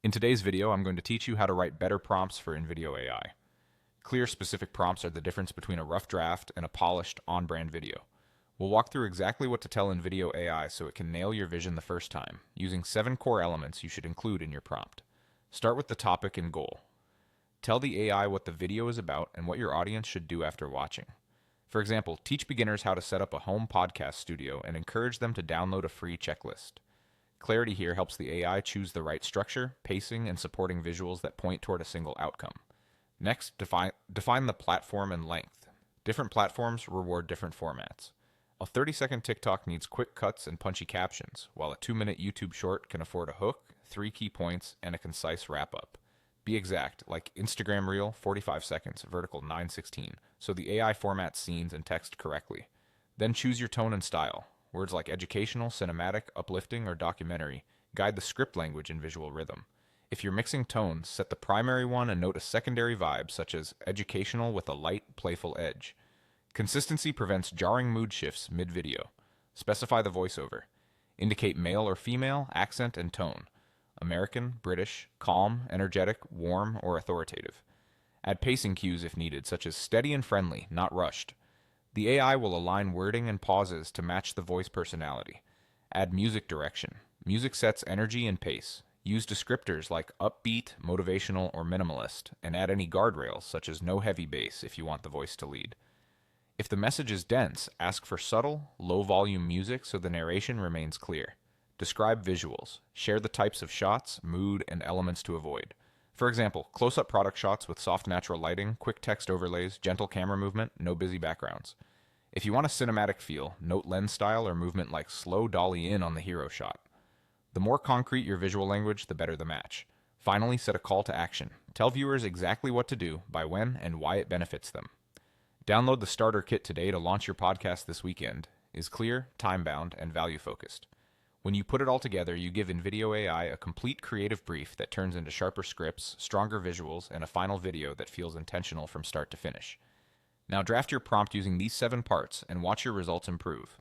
In today's video, I'm going to teach you how to write better prompts for InVideo AI. Clear, specific prompts are the difference between a rough draft and a polished, on-brand video. We'll walk through exactly what to tell InVideo AI so it can nail your vision the first time, using 7 core elements you should include in your prompt. Start with the topic and goal. Tell the AI what the video is about and what your audience should do after watching. For example, teach beginners how to set up a home podcast studio and encourage them to download a free checklist. Clarity here helps the AI choose the right structure, pacing, and supporting visuals that point toward a single outcome. Next, define the platform and length. Different platforms reward different formats. A 30-second TikTok needs quick cuts and punchy captions, while a 2-minute YouTube short can afford a hook, 3 key points, and a concise wrap-up. Be exact, like Instagram Reel, 45 seconds, vertical 916, so the AI formats scenes and text correctly. Then choose your tone and style. Words like educational, cinematic, uplifting, or documentary guide the script language and visual rhythm. If you're mixing tones, set the primary one and note a secondary vibe, such as educational with a light, playful edge. Consistency prevents jarring mood shifts mid-video. Specify the voiceover. Indicate male or female, accent, and tone. American, British, calm, energetic, warm, or authoritative. Add pacing cues if needed, such as steady and friendly, not rushed. The AI will align wording and pauses to match the voice personality. Add music direction. Music sets energy and pace. Use descriptors like upbeat, motivational, or minimalist, and add any guardrails, such as no heavy bass if you want the voice to lead. If the message is dense, ask for subtle, low-volume music so the narration remains clear. Describe visuals. Share the types of shots, mood, and elements to avoid. For example, close-up product shots with soft natural lighting, quick text overlays, gentle camera movement, no busy backgrounds. If you want a cinematic feel, note lens style or movement like slow dolly in on the hero shot. The more concrete your visual language, the better the match. Finally, set a call to action. Tell viewers exactly what to do, by when, and why it benefits them. Download the starter kit today to launch your podcast this weekend. Is clear, time-bound, and value-focused. When you put it all together, you give InVideo AI a complete creative brief that turns into sharper scripts, stronger visuals, and a final video that feels intentional from start to finish. Now draft your prompt using these 7 parts and watch your results improve.